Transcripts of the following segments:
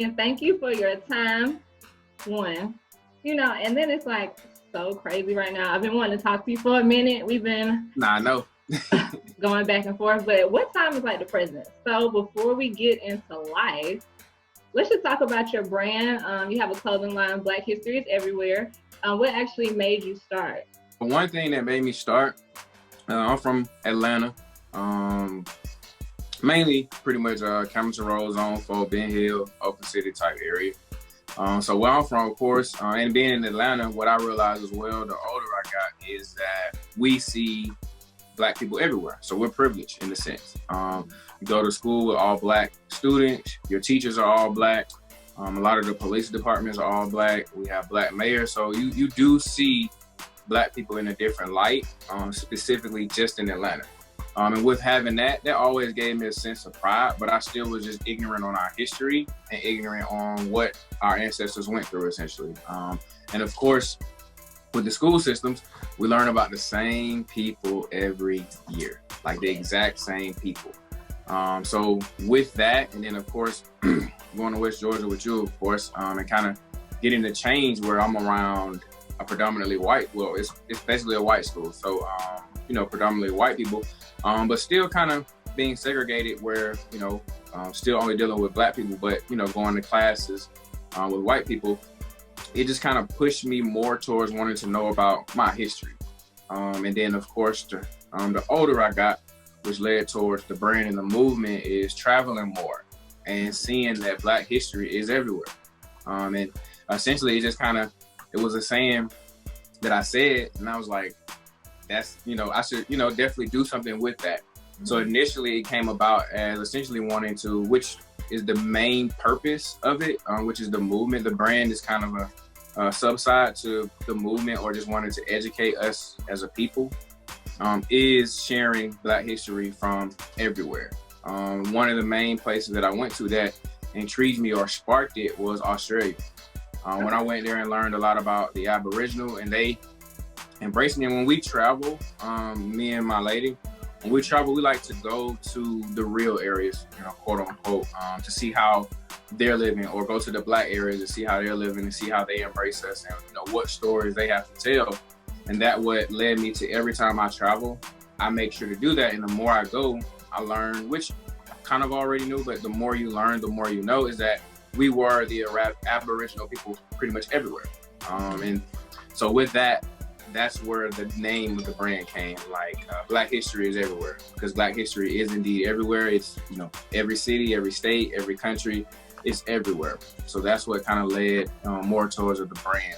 And thank you for your time. One, and then it's like so crazy right now. I've been wanting to talk to you for a minute. We've been Nah, I know. going back and forth, but what time is like the present? So before we get into life, let's just talk about your brand. You have a clothing line, Black History is Everywhere. What actually made you start? One thing that made me start, I'm from Atlanta. Um, Mainly pretty much Camerton Road, Zone 4, Ben Hill, Oakland City type area. So where I'm from, of course, and being in Atlanta, what I realized as well, the older I got, is that we see Black people everywhere. So we're privileged in a sense. You go to school with all Black students, your teachers are all Black. A lot of the police departments are all Black. We have Black mayors. So you do see Black people in a different light, specifically just in Atlanta. And with having that always gave me a sense of pride, but I still was just ignorant on our history and ignorant on what our ancestors went through, essentially. And of course, with the school systems, we learn about the same people every year, like the exact same people. So with that, and then of course, going to West Georgia with you, of course, and kind of getting the change where I'm around a predominantly white, well, it's basically a white school. So, predominantly white people, but still kind of being segregated where, still only dealing with Black people, but, going to classes with white people, it just kind of pushed me more towards wanting to know about my history. And then of course, the older I got, which led towards the brand and the movement, is traveling more and seeing that Black history is everywhere. And essentially it was a saying that I said, and I was like, that's, I should, definitely do something with that. Mm-hmm. So initially it came about as essentially wanting to, which is the main purpose of it, which is the movement. The brand is kind of a subside to the movement, or just wanting to educate us as a people, is sharing Black history from everywhere. One of the main places that I went to that intrigued me or sparked it was Australia. When I went there and learned a lot about the Aboriginal, and they embracing it. When we travel, me and my lady, when we travel, we like to go to the real areas, quote unquote, to see how they're living, or go to the Black areas to see how they're living and see how they embrace us, and what stories they have to tell. And that what led me to, every time I travel, I make sure to do that. And the more I go, I learn, which I kind of already knew, but the more you learn, the more you know, is that we were the Aboriginal people pretty much everywhere. And so with that, that's where the name of the brand came. Like, Black history is everywhere, because Black history is indeed everywhere. It's, every city, every state, every country, it's everywhere. So that's what kind of led more towards the brand.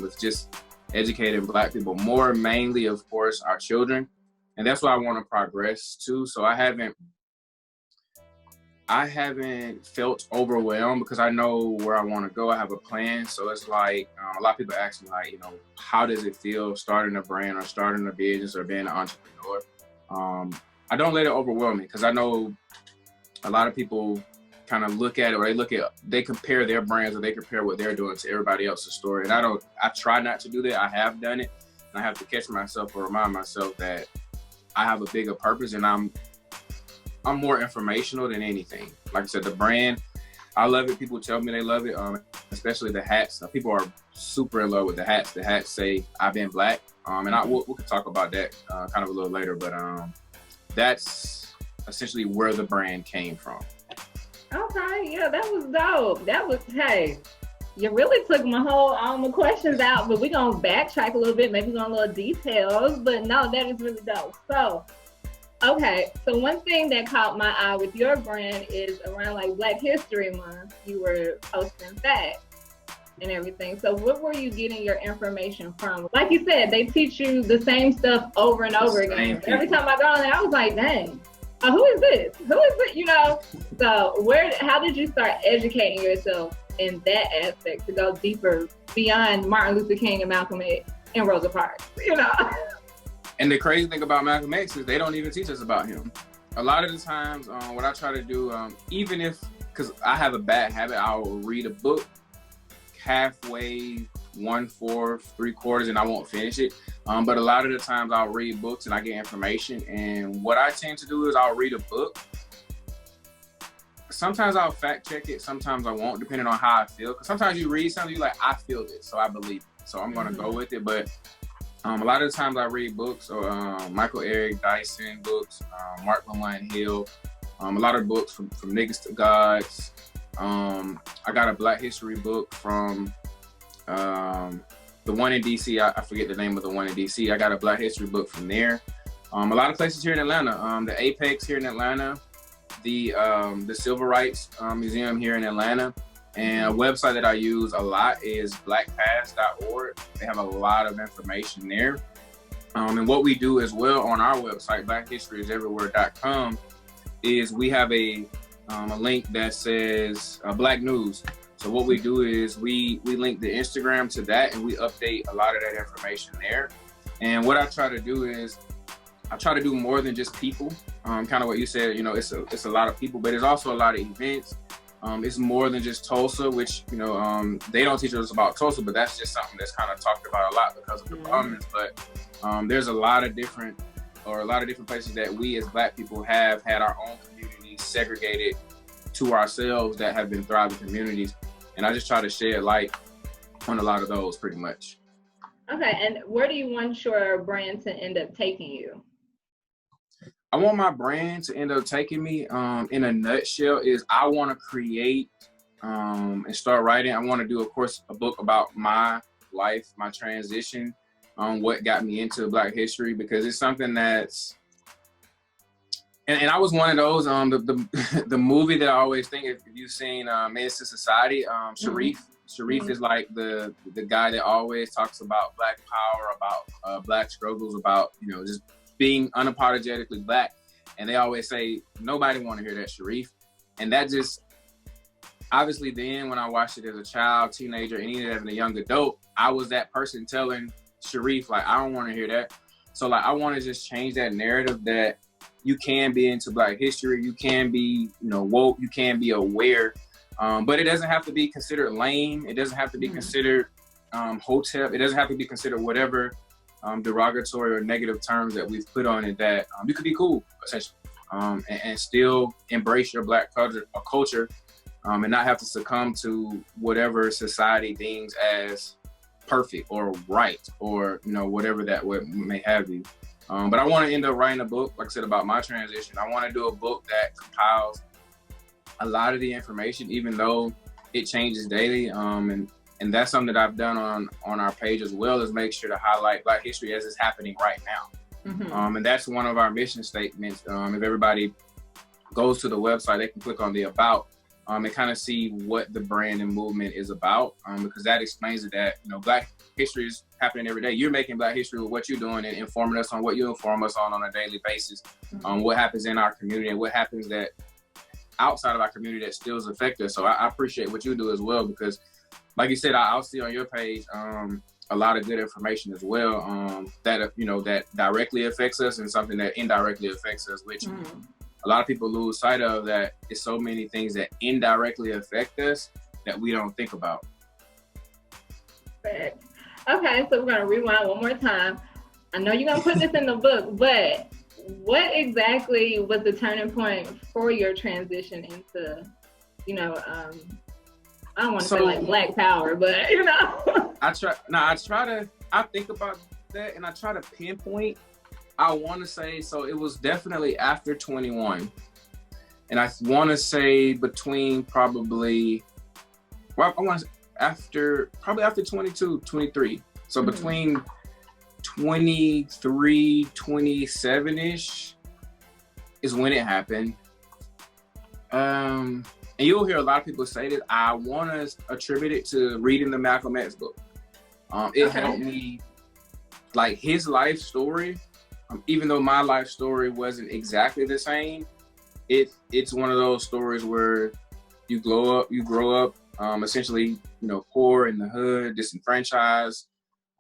It's just educating Black people more, mainly, of course, our children. And that's what I want to progress to. So I haven't felt overwhelmed, because I know where I want to go. I have a plan. So it's like, a lot of people ask me, like, how does it feel starting a brand or starting a business or being an entrepreneur? I don't let it overwhelm me, because I know a lot of people kind of look at it, or they compare their brands, or they compare what they're doing to everybody else's story. And I try not to do that. I have done it, and I have to catch myself or remind myself that I have a bigger purpose, and I'm more informational than anything. Like I said, the brand, I love it. People tell me they love it, especially the hats. People are super in love with the hats. The hats say, "I've been Black." And we can talk about that kind of a little later, but that's essentially where the brand came from. Okay, yeah, that was dope. Hey, you really took my whole all my questions out, but we're going to backtrack a little bit, maybe go on little details, but no, that is really dope. So, okay, so one thing that caught my eye with your brand is around like Black History Month, you were posting facts and everything. So what were you getting your information from? Like you said, they teach you the same stuff over and over again. Every time I got on there, I was like, dang, who is this? Who is it? So how did you start educating yourself in that aspect to go deeper beyond Martin Luther King and Malcolm X and Rosa Parks, And the crazy thing about Malcolm X is they don't even teach us about him. A lot of the times, what I try to do, even if, because I have a bad habit, I'll read a book halfway, 1/4, 3/4, and I won't finish it. But a lot of the times I'll read books and I get information. And what I tend to do is I'll read a book, sometimes I'll fact check it, sometimes I won't, depending on how I feel. Because sometimes you read something, you're like, I feel this, so I believe it. So I'm gonna go with it. But a lot of the times I read books, or Michael Eric Dyson books, Mark Lamont Hill, a lot of books from Niggas to Gods. I got a Black History book from the one in DC. I forget the name of the one in DC. I got a Black History book from there. A lot of places here in Atlanta. The Apex here in Atlanta, the Civil Rights Museum here in Atlanta, and a website that I use a lot is blackpast.org. They have a lot of information there. And what we do as well on our website, blackhistoryeverywear.com, is we have a link that says Black News. So what we do is we link the Instagram to that, and we update a lot of that information there. And what I try to do is I try to do more than just people. Kind of what you said, you know, it's a lot of people, but it's also a lot of events. It's more than just Tulsa, which, you know, they don't teach us about Tulsa, but that's just something that's kind of talked about a lot because of the prominence. But there's a lot of different places that we as Black people have had our own communities segregated to ourselves that have been thriving communities. And I just try to shed light on a lot of those pretty much. Okay, and where do you want your brand to end up taking you? I want my brand to end up taking me, in a nutshell, is I want to create and start writing. I want to do, of course, a book about my life, my transition, what got me into Black history, because it's something that's, and I was one of those, the movie that I always think, if you've seen Menace to Society, Sharif. Sharif is like the guy that always talks about Black power, about Black struggles, about, you know, just being unapologetically Black. And they always say, nobody want to hear that, Sharif. And that just, obviously then when I watched it as a child, teenager, and even as a young adult, I was that person telling Sharif, like, I don't want to hear that. So like, I want to just change that narrative that you can be into Black history, you can be, you know, woke, you can be aware, but it doesn't have to be considered lame. It doesn't have to be considered hotep. It doesn't have to be considered whatever derogatory or negative terms that we've put on it, that you could be cool, essentially, and still embrace your Black culture, and not have to succumb to whatever society deems as perfect or right, or, you know, whatever that may have you. But I want to end up writing a book, like I said, about my transition. I want to do a book that compiles a lot of the information, even though it changes daily. And that's something that I've done on our page as well, is make sure to highlight Black history as it's happening right now. And that's one of our mission statements. If everybody goes to the website, they can click on the About and kind of see what the brand and movement is about, because that explains it, that, you know, Black history is happening every day. You're making Black history with what you're doing and informing us on what you inform us on a daily basis, what happens in our community and what happens that outside of our community that still affects us. So I appreciate what you do as well, because like you said, I'll see on your page a lot of good information as well, that, you know, that directly affects us and something that indirectly affects us, which a lot of people lose sight of, that it's so many things that indirectly affect us that we don't think about. Okay, so we're gonna rewind one more time. I know you're gonna put this in the book, but what exactly was the turning point for your transition into, you know, I don't want to say like Black power, but, you know. I think about that and I try to pinpoint. I want to say, so it was definitely after 21. And I want to say between probably, well, I want to after 22, 23. So between 23, 27-ish is when it happened. And you'll hear a lot of people say that. I want to attribute it to reading the Malcolm X book. It helped me, like, his life story, even though my life story wasn't exactly the same, it's one of those stories where you grow up, essentially, you know, poor in the hood, disenfranchised.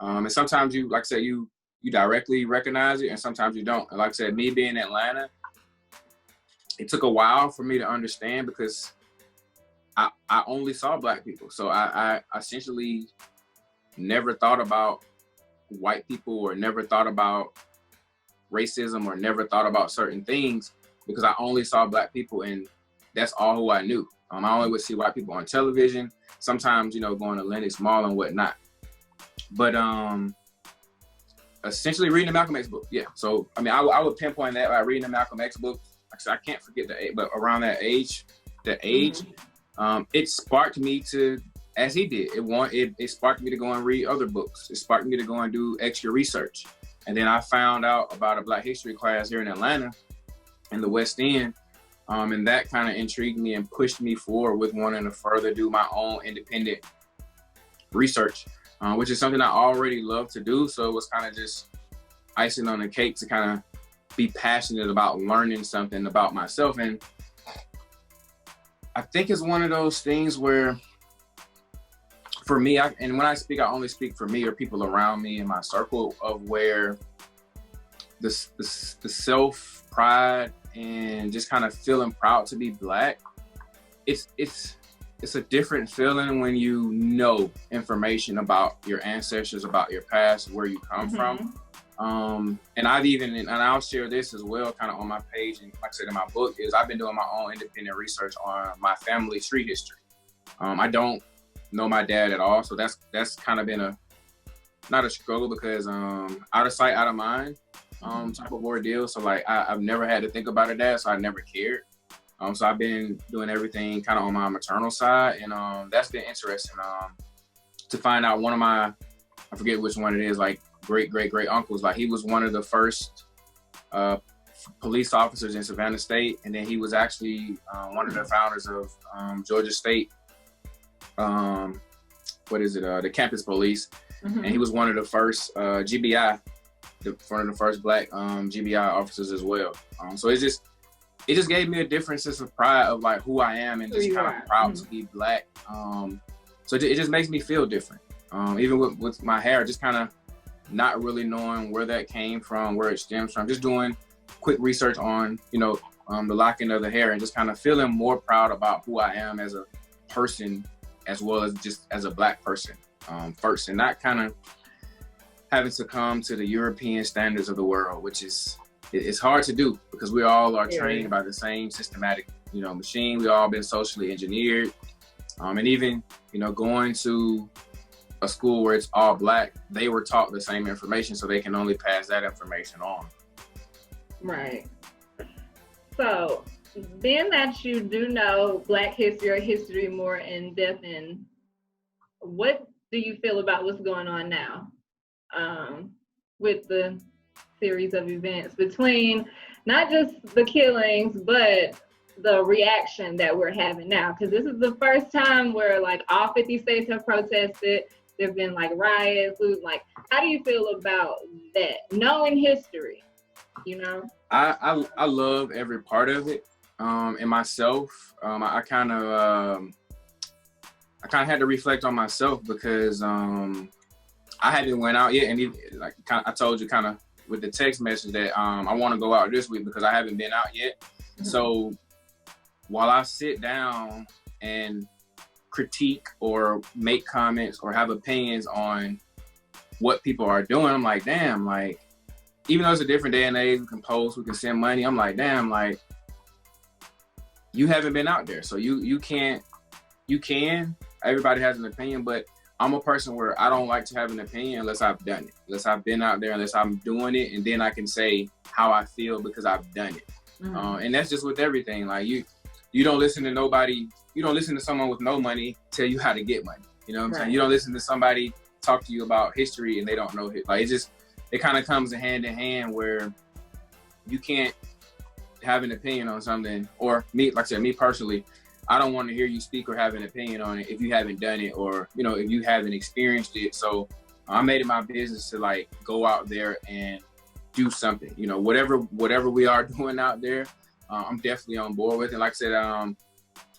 And sometimes you, like I said, you directly recognize it, and sometimes you don't. And like I said, me being in Atlanta, it took a while for me to understand, because I only saw Black people. So I essentially never thought about white people, or never thought about racism, or never thought about certain things, because I only saw Black people. And that's all who I knew. I only would see white people on television, sometimes, going to Lenox Mall and whatnot. But essentially reading the Malcolm X book, yeah. So, I mean, I would pinpoint that by reading the Malcolm X book. Like I said, I can't forget the age, but around that age, it sparked me to, as he did, it sparked me to go and read other books. It sparked me to go and do extra research. And then I found out about a Black History class here in Atlanta, in the West End. And that kind of intrigued me and pushed me forward with wanting to further do my own independent research, which is something I already love to do. So it was kind of just icing on the cake to kind of be passionate about learning something about myself. And I think it's one of those things where, for me, and when I speak, I only speak for me or people around me in my circle, of where the self-pride and just kind of feeling proud to be Black, it's a different feeling when you know information about your ancestors, about your past, where you come from. And I'll share this as well, kind of on my page, and like I said in my book, is I've been doing my own independent research on my family street history. I don't know my dad at all, so that's kind of been not a struggle, because out of sight, out of mind type of ordeal. So like I've never had to think about a dad, so I never cared. So I've been doing everything kind of on my maternal side, and that's been interesting to find out. One of my, I forget which one it is, like great uncles, like he was one of the first police officers in Savannah State, and then he was actually one of the founders of Georgia State. The campus police, and he was one of the first GBI, one of the first Black GBI officers as well. So it just gave me a different sense of pride of like who I am, and just kind of proud to be Black. So it just makes me feel different. Even with my hair, just kind of not really knowing where that came from, where it stems from, just doing quick research on, the locking of the hair, and just kind of feeling more proud about who I am as a person, as well as just as a Black person first, and not kind of having to come to the European standards of the world, which it's hard to do, because we all are trained by the same systematic, machine. We all been socially engineered, and even, going to a school where it's all Black, they were taught the same information, so they can only pass that information on. Right. So, being that you do know Black history or history more in depth, and what do you feel about what's going on now with the series of events between not just the killings, but the reaction that we're having now? Because this is the first time where like all 50 states have protested. There've been like riots. Like, how do you feel about that? Knowing history, I love every part of it. And myself, I kind of had to reflect on myself, because I hadn't went out yet, and I told you kind of with the text message that I want to go out this week because I haven't been out yet. Mm-hmm. So while I sit down and critique or make comments or have opinions on what people are doing, I'm like, damn, like, even though it's a different day and age, we can post, we can send money, I'm like, damn, like, you haven't been out there, so you can, everybody has an opinion, but I'm a person where I don't like to have an opinion unless I've done it, unless I've been out there, unless I'm doing it, and then I can say how I feel because I've done it. Mm-hmm. And that's just with everything. Like you don't listen to nobody, you don't listen to someone with no money tell you how to get money. You know what I'm saying? You don't listen to somebody talk to you about history and they don't know it. Like it kind of comes hand in hand where you can't have an opinion on something, or me, like I said, me personally, I don't want to hear you speak or have an opinion on it if you haven't done it, or, if you haven't experienced it. So I made it my business to like go out there and do something, whatever we are doing out there, I'm definitely on board with it. Like I said,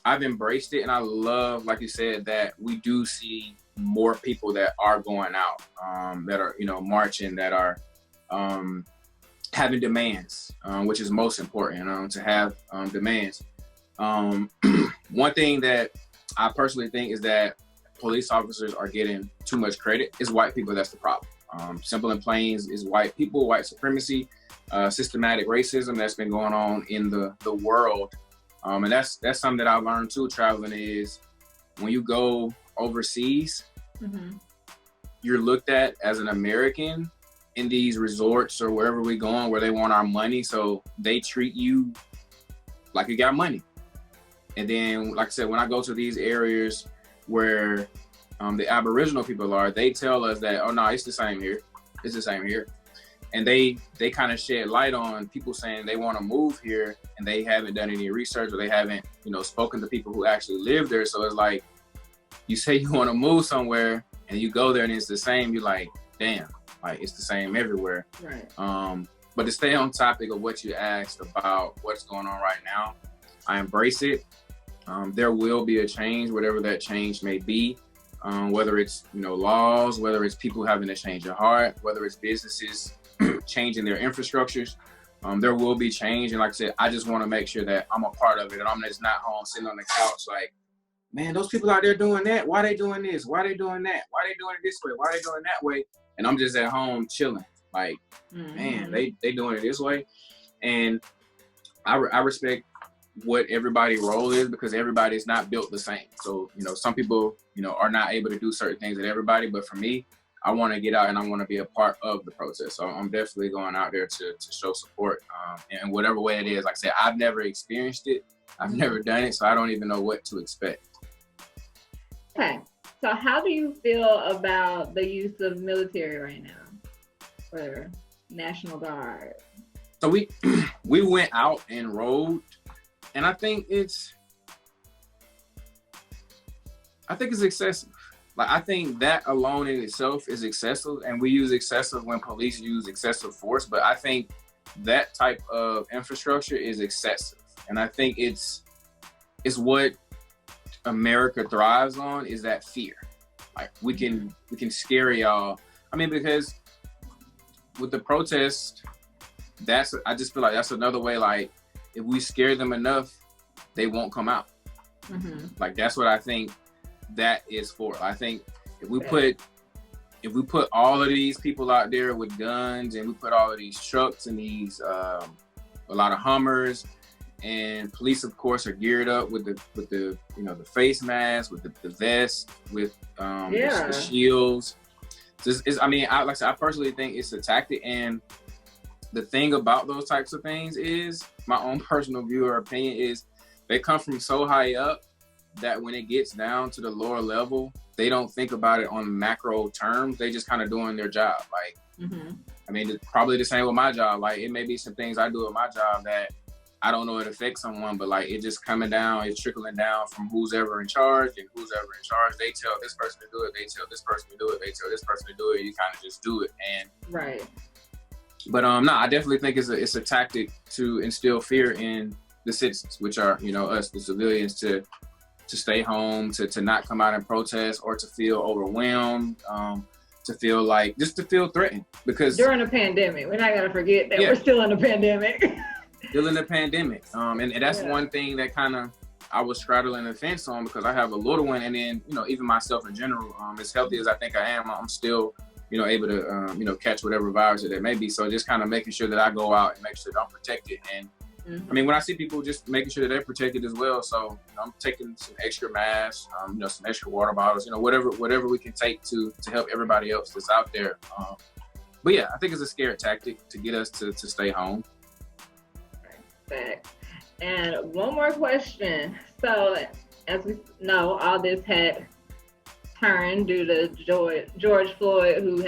I've embraced it, and I love, like you said, that we do see more people that are going out, that are, marching, that are having demands, which is most important, to have demands. One thing that I personally think is that police officers are getting too much credit. It's white people that's the problem. Simple and plain is white people, white supremacy, systematic racism that's been going on in the world And that's something that I learned too, traveling, is when you go overseas, you're looked at as an American in these resorts or wherever we going where they want our money. So they treat you like you got money. And then, like I said, when I go to these areas where the Aboriginal people are, they tell us that, oh no, it's the same here. It's the same here. And they kind of shed light on people saying they want to move here and they haven't done any research, or they haven't, spoken to people who actually live there. So it's like, you say you want to move somewhere and you go there and it's the same, you're like, damn, like it's the same everywhere. Right. But to stay on topic of what you asked about what's going on right now, I embrace it. There will be a change, whatever that change may be. Whether it's, laws, whether it's people having to change their heart, whether it's businesses changing their infrastructures, there will be change. And like I said, I just want to make sure that I'm a part of it, and I'm just not home sitting on the couch like, man, those people out there doing that, why they doing this? Why they doing that? Why they doing it this way? Why they doing that way? And I'm just at home chilling. Like, man, they doing it this way. And I respect what everybody's role is, because everybody's not built the same. So, some people, are not able to do certain things with everybody. But for me, I want to get out and I want to be a part of the protest. So I'm definitely going out there to show support in whatever way it is. Like I said, I've never experienced it. I've never done it, so I don't even know what to expect. Okay. So how do you feel about the use of military right now for National Guard? So we went out and rode, and I think it's excessive. Like, I think that alone in itself is excessive, and we use excessive when police use excessive force. But I think that type of infrastructure is excessive, and I think it's what America thrives on, is that fear. Like, we can scare y'all. I mean, because with the protest, I just feel like that's another way. Like, if we scare them enough, they won't come out. Like, that's what I think that is for. I think if we put all of these people out there with guns, and we put all of these trucks and these a lot of Hummers, and police of course are geared up with the the face mask, with the vest, with the shields. I personally think it's a tactic. And the thing about those types of things is, my own personal view or opinion is, they come from so high up that when it gets down to the lower level, they don't think about it on macro terms. They just kind of doing their job. Like, I mean, it's probably the same with my job. Like, it may be some things I do with my job that I don't know it affects someone, but like, it just coming down, it's trickling down from who's ever in charge, and who's ever in charge, they tell this person to do it, they tell this person to do it, they tell this person to do it, you kind of just do it. And right. But no, I definitely think it's a tactic to instill fear in the citizens, which are, us, the civilians, to stay home, to not come out and protest, or to feel overwhelmed, to feel threatened. Because during a pandemic, we're not gonna forget that we're still in a pandemic. Still in the pandemic. And that's one thing that kind of I was straddling the fence on, because I have a little one, and then, even myself in general, as healthy as I think I am, I'm still, able to, catch whatever virus that may be. So just kind of making sure that I go out and make sure that I'm protected. And I mean, when I see people, just making sure that they're protected as well. So I'm taking some extra masks, some extra water bottles, whatever we can take to help everybody else that's out there. But yeah, I think it's a scare tactic to get us to stay home. And one more question. So, as we know, all this had turned due to George Floyd, who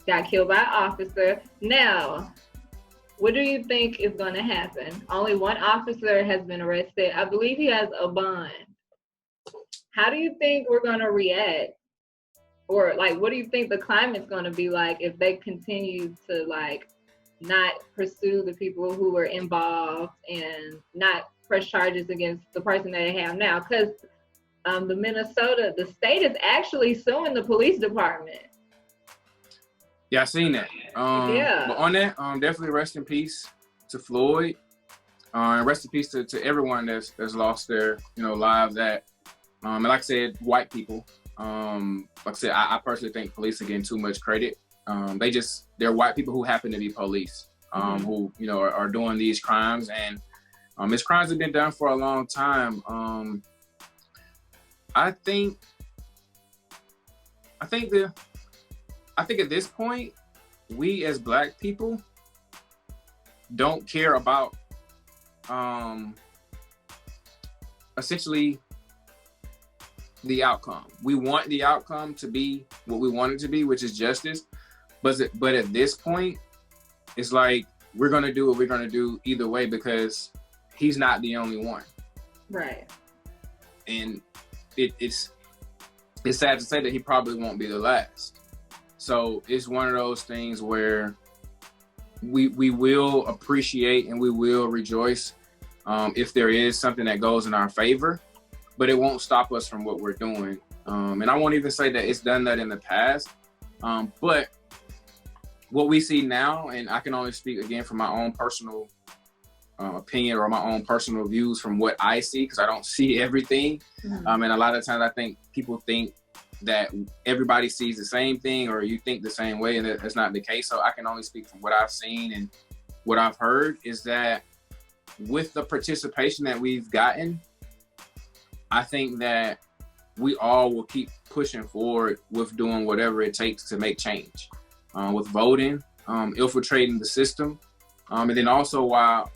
got killed by an officer. Now, what do you think is going to happen? Only one officer has been arrested. I believe he has a bond. How do you think we're going to react? Or like, what do you think the climate's going to be like if they continue to not pursue the people who were involved and not press charges against the person that they have now? Because the state is actually suing the police department. Yeah, I seen that. But on that, definitely rest in peace to Floyd. And rest in peace to everyone that's lost their lives. And like I said, white people. Like I said, I personally think police are getting too much credit. They're white people who happen to be police, who are doing these crimes. And It's crimes have been done for a long time. I think at this point, we as Black people don't care about essentially the outcome. We want the outcome to be what we want it to be, which is justice. But at this point, it's like we're gonna do what we're gonna do either way because he's not the only one. Right. And it's sad to say that he probably won't be the last. So it's one of those things where we will appreciate and we will rejoice if there is something that goes in our favor, but it won't stop us from what we're doing. And I won't even say that it's done that in the past, but what we see now, and I can only speak again from my own personal opinion or my own personal views from what I see, because I don't see everything. Mm-hmm. And a lot of times I think people think that everybody sees the same thing or you think the same way, and that's not the case. So I can only speak from what I've seen and what I've heard is that with the participation that we've gotten, I think that we all will keep pushing forward with doing whatever it takes to make change, with voting, infiltrating the system. And then also while,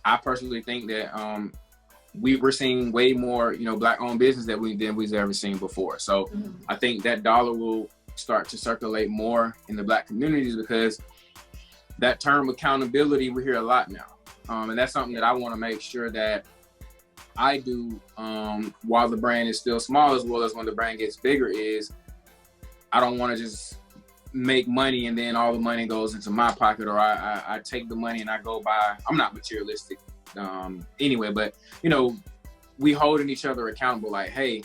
I personally think that we're seeing way more, Black-owned business than we've ever seen before. So I think that dollar will start to circulate more in the Black communities because that term accountability, we hear a lot now. And that's something that I want to make sure that I do while the brand is still small, as well as when the brand gets bigger, is I don't want to just make money and then all the money goes into my pocket, or I take the money and I go buy. I'm not materialistic anyway, but we holding each other accountable, like, hey,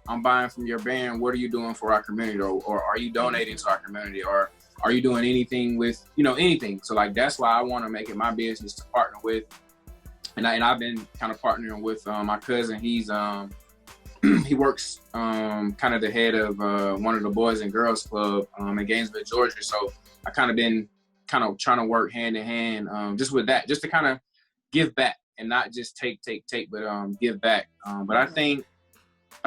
I'm buying from your brand, what are you doing for our community, or are you donating to our community, or are you doing anything with anything? So like that's why I want to make it my business to partner with, and I've been kind of partnering with my cousin. He's he works kind of the head of one of the Boys and Girls Club in Gainesville, Georgia. So I kind of been trying to work hand in hand just with that, just to kind of give back and not just take, but give back. But I think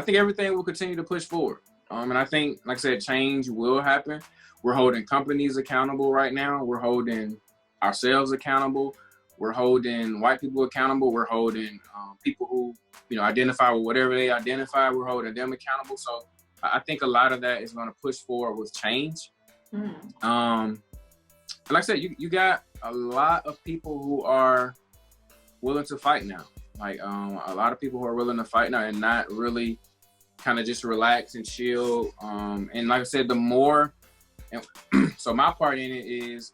everything will continue to push forward. And I think, like I said, change will happen. We're holding companies accountable right now. We're holding ourselves accountable. We're holding white people accountable. We're holding people who, identify with whatever they identify. We're holding them accountable. So I think a lot of that is going to push forward with change. And like I said, you got a lot of people who are willing to fight now. Like a lot of people who are willing to fight now and not really kind of just relax and chill. And like I said, the more, so my part in it is,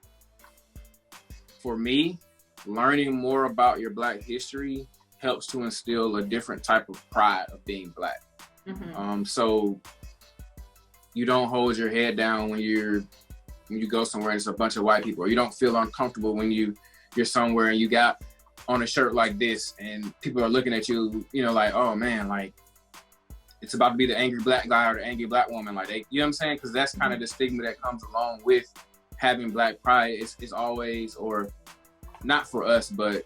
for me, learning more about your Black history helps to instill a different type of pride of being Black. So you don't hold your head down when you go somewhere and it's a bunch of white people, or you don't feel uncomfortable when you're somewhere and you got on a shirt like this and people are looking at you, like, oh man, like it's about to be the angry Black guy or the angry Black woman, like they, you know what I'm saying? Because that's kind of the stigma that comes along with having Black pride. It's always, or not for us, but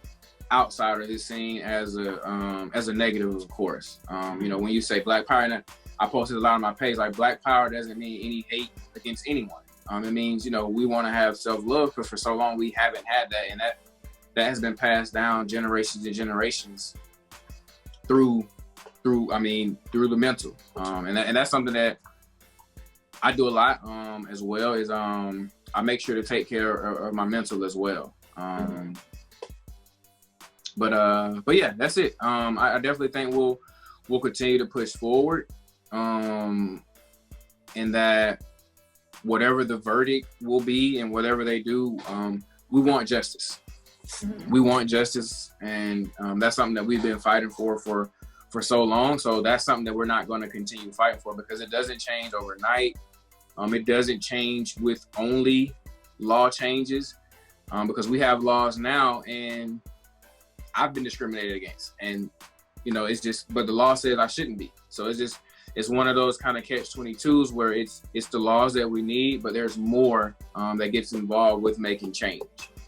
outsiders is seen as a negative, of course. When you say Black power, and I posted a lot on my page, like Black power doesn't mean any hate against anyone. It means, we want to have self-love, because for so long we haven't had that, and that has been passed down generations and generations through the mental. And that's something that I do a lot as well, is I make sure to take care of my mental as well. But yeah, that's it. I definitely think we'll continue to push forward, and that whatever the verdict will be and whatever they do, we want justice. We want justice, and that's something that we've been fighting for so long. So that's something that we're not going to continue fighting for, because it doesn't change overnight. It doesn't change with only law changes, because we have laws now, and I've been discriminated against, and it's just, but the law says I shouldn't be. So it's one of those kind of catch-22s where it's the laws that we need, but there's more that gets involved with making change.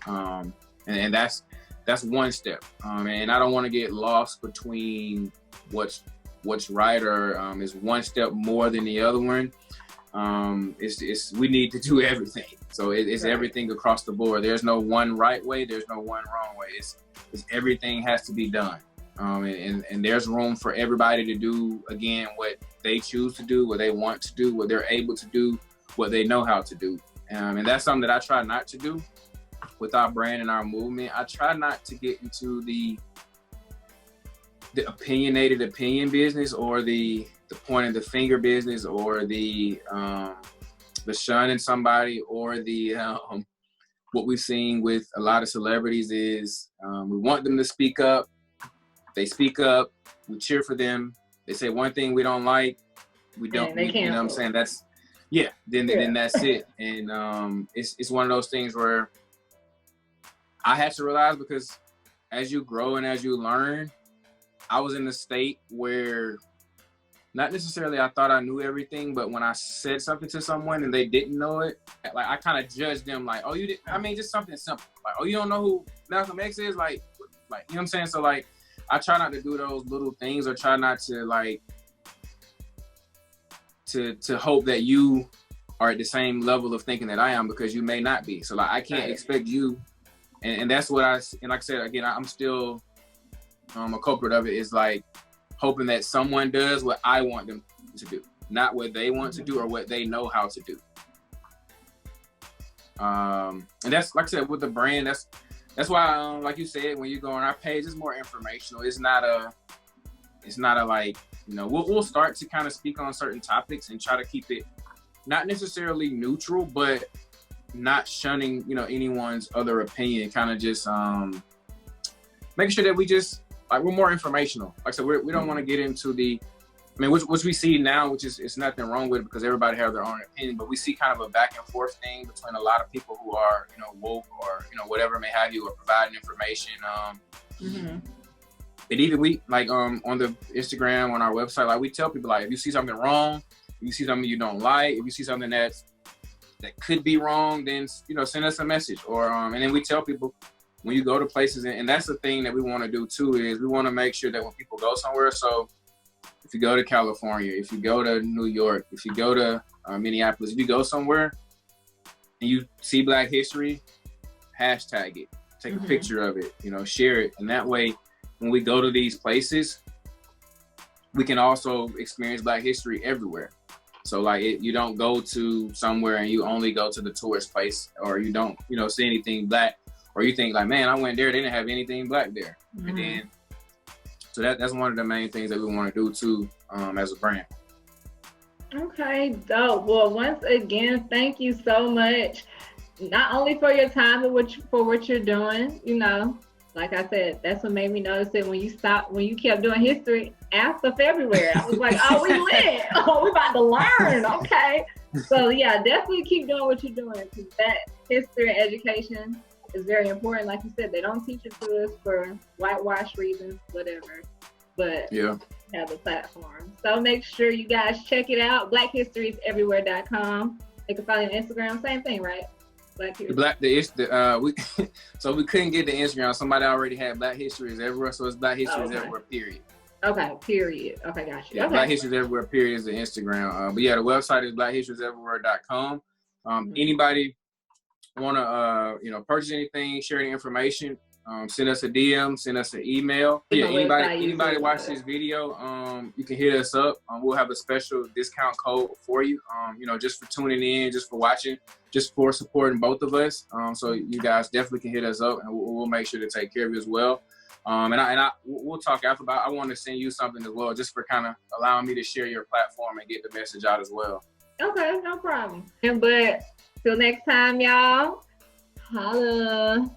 And that's one step. And I don't want to get lost between what's right or is one step more than the other one. We need to do everything. So it's right. Everything across the board. There's no one right way. There's no one wrong way. It's everything has to be done. And there's room for everybody to do, again, what they choose to do, what they want to do, what they're able to do, what they know how to do. And that's something that I try not to do with our brand and our movement. I try not to get into the opinionated opinion business or the pointing the finger business or the shunning somebody or the what we've seen with a lot of celebrities is we want them to speak up. They speak up. We cheer for them. They say one thing we don't like. We don't. You know what I'm saying? That's Then that's it. And it's one of those things where I had to realize, because as you grow and as you learn, I was in a state where not necessarily I thought I knew everything, but when I said something to someone and they didn't know it, like I kind of judged them like, oh, you did. I mean, just something simple. Like, oh, you don't know who Malcolm X is? Like, you know what I'm saying? So like, I try not to do those little things, or try not to like, to hope that you are at the same level of thinking that I am, because you may not be. So like, I can't expect you. And that's what and like I said, again, I'm still a culprit of it, is like hoping that someone does what I want them to do, not what they want to do or what they know how to do. And that's, like I said, with the brand, that's why, like you said, when you go on our page, it's more informational. It's not a like, you know, we'll start to kind of speak on certain topics and try to keep it not necessarily neutral, but not shunning, you know, anyone's other opinion. Kind of just making sure that we just like, we're more informational. Like I said, we don't want to get into which we see now, which is, it's nothing wrong with it, because everybody has their own opinion, but we see kind of a back and forth thing between a lot of people who are, you know, woke or, you know, whatever may have you, or providing information. And even we, like, on the Instagram, on our website, like, we tell people, like, if you see something wrong, if you see something you don't like, if you see something that could be wrong, then, you know, send us a message. Or and then we tell people, when you go to places, and that's the thing that we want to do too, is we want to make sure that when people go somewhere, so if you go to California, if you go to New York, if you go to Minneapolis, if you go somewhere and you see Black history, hashtag it, take a picture of it, you know, share it. And that way, when we go to these places, we can also experience Black history everywhere. So like, you don't go to somewhere and you only go to the tourist place, or you don't, you know, see anything Black, or you think like, man, I went there, they didn't have anything Black there. And then, so that's one of the main things that we want to do too, as a brand. Okay, dope. Well, once again, thank you so much, not only for your time, but for what you're doing. You know, like I said, that's what made me notice it when you kept doing history after February. I was like, oh, we lit. Oh, we about to learn. Okay. So yeah, definitely keep doing what you're doing, because that history and education is very important. Like you said, they don't teach it to us for whitewash reasons, whatever, but have a platform. So make sure you guys check it out. BlackHistoriesEverywhere.com. They can follow you on Instagram. Same thing, right? So we couldn't get the Instagram. Somebody already had Black History is Everywhere, so it's Black History is Everywhere, period. Okay, period. Okay, gotcha. Yeah, okay. Black History is Everywhere, period, is the Instagram. But yeah, the website is BlackHistoriesEverywhere.com. Anybody want to purchase anything, share any information, send us a DM, send us an email. Yeah, anybody watch this video, you can hit us up. We'll have a special discount code for you, just for tuning in, just for watching, just for supporting both of us. So you guys definitely can hit us up, and we'll make sure to take care of you as well. We'll talk after, but I want to send you something as well, just for kind of allowing me to share your platform and get the message out as well. Okay, no problem. But till next time, y'all. Holla.